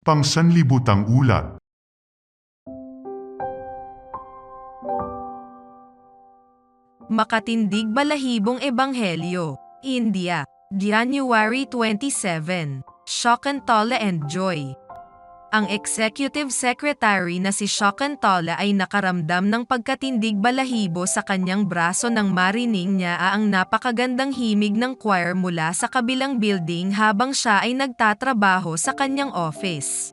Pangsanlibutang ulat. Makatindig Balahibong Ebanghelyo, India, January 27, Shakuntala and Joy. Ang Executive Secretary na si Shakuntala ay nakaramdam ng pagkatindig balahibo sa kanyang braso nang marinig niya ang napakagandang himig ng choir mula sa kabilang building habang siya ay nagtatrabaho sa kanyang office.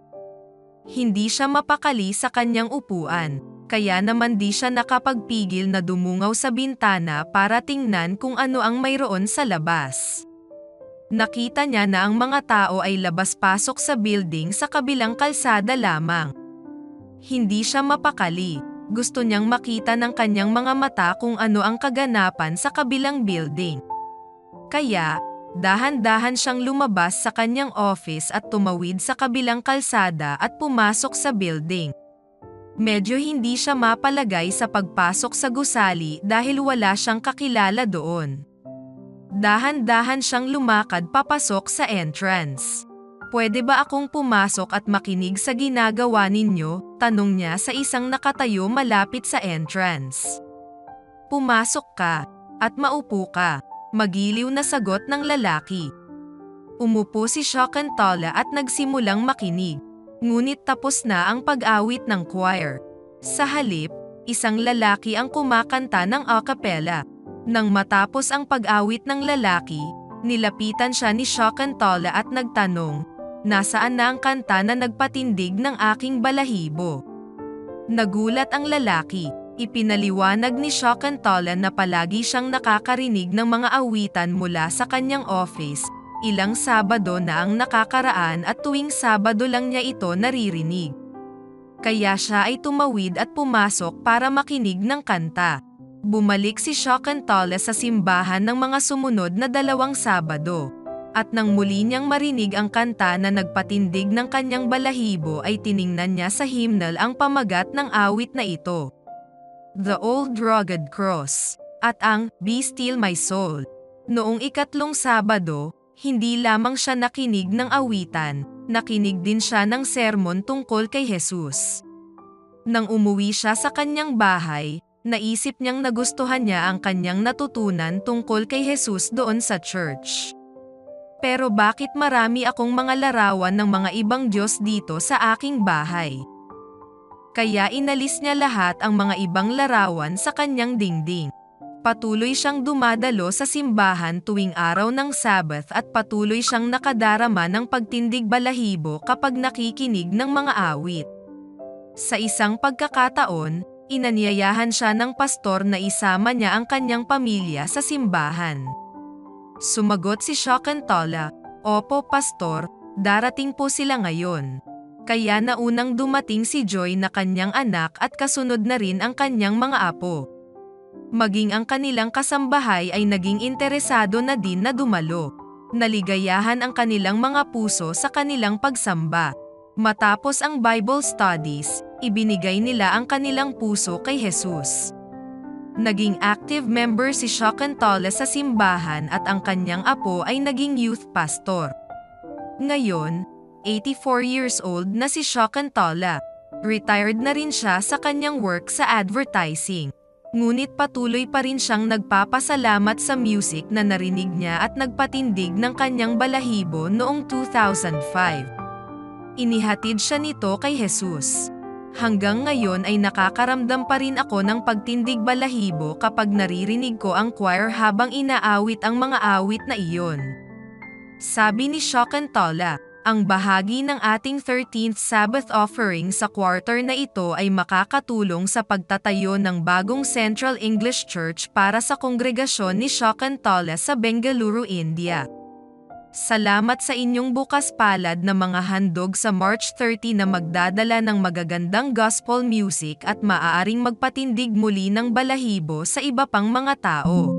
Hindi siya mapakali sa kanyang upuan, kaya naman di siya nakapagpigil na dumungaw sa bintana para tingnan kung ano ang mayroon sa labas. Nakita niya na ang mga tao ay labas-pasok sa building sa kabilang kalsada lamang. Hindi siya mapakali, gusto niyang makita ng kanyang mga mata kung ano ang kaganapan sa kabilang building. Kaya, dahan-dahan siyang lumabas sa kanyang office at tumawid sa kabilang kalsada at pumasok sa building. Medyo hindi siya mapalagay sa pagpasok sa gusali dahil wala siyang kakilala doon. Dahan-dahan siyang lumakad papasok sa entrance. "Pwede ba akong pumasok at makinig sa ginagawa ninyo?" tanong niya sa isang nakatayo malapit sa entrance. "Pumasok ka, at maupo ka," magiliw na sagot ng lalaki. Umupo si Shakuntala at nagsimulang makinig. Ngunit tapos na ang pag-awit ng choir. Sa halip, isang lalaki ang kumakanta ng a cappella. Nang matapos ang pag-awit ng lalaki, nilapitan siya ni Shakuntala at nagtanong, "Nasaan na ang kanta na nagpatindig ng aking balahibo?" Nagulat ang lalaki. Ipinaliwanag ni Shakuntala na palagi siyang nakakarinig ng mga awitan mula sa kanyang office. Ilang Sabado na ang nakakaraan at tuwing Sabado lang niya ito naririnig. Kaya siya ay tumawid at pumasok para makinig ng kanta. Bumalik si Shakuntala sa simbahan ng mga sumunod na 2 Sabado. At nang muli niyang marinig ang kanta na nagpatindig ng kanyang balahibo ay tiningnan niya sa hymnal ang pamagat ng awit na ito. "The Old Rugged Cross" at ang "Be Still My Soul." Noong 3 Sabado, hindi lamang siya nakinig ng awitan, nakinig din siya ng sermon tungkol kay Jesus. Nang umuwi siya sa kanyang bahay, naisip niyang nagustuhan niya ang kanyang natutunan tungkol kay Jesus doon sa church. "Pero bakit marami akong mga larawan ng mga ibang Diyos dito sa aking bahay?" Kaya inalis niya lahat ang mga ibang larawan sa kanyang dingding. Patuloy siyang dumadalo sa simbahan tuwing araw ng Sabbath at patuloy siyang nakadarama ng pagtindig balahibo kapag nakikinig ng mga awit. Sa isang pagkakataon, inanyayahan siya ng pastor na isama niya ang kanyang pamilya sa simbahan. Sumagot si Shakuntala, "Opo, pastor, darating po sila ngayon." Kaya naunang dumating si Joy na kanyang anak at kasunod na rin ang kanyang mga apo. Maging ang kanilang kasambahay ay naging interesado na din na dumalo. Naligayahan ang kanilang mga puso sa kanilang pagsamba. Matapos ang Bible studies, ibinigay nila ang kanilang puso kay Jesus. Naging active member si Shakuntala sa simbahan at ang kanyang apo ay naging youth pastor. Ngayon, 84 years old na si Shakuntala. Retired na rin siya sa kanyang work sa advertising. Ngunit patuloy pa rin siyang nagpapasalamat sa music na narinig niya at nagpatindig ng kanyang balahibo noong 2005. Inihatid siya nito kay Jesus. "Hanggang ngayon ay nakakaramdam pa rin ako ng pagtindig balahibo kapag naririnig ko ang choir habang inaawit ang mga awit na iyon." Sabi ni Shakuntala. Ang bahagi ng ating 13th Sabbath offering sa quarter na ito ay makakatulong sa pagtatayo ng bagong Central English Church para sa kongregasyon ni Shakuntala sa Bengaluru, India. Salamat sa inyong bukas palad na mga handog sa March 30 na magdadala ng magagandang gospel music at maaaring magpatindig muli ng balahibo sa iba pang mga tao.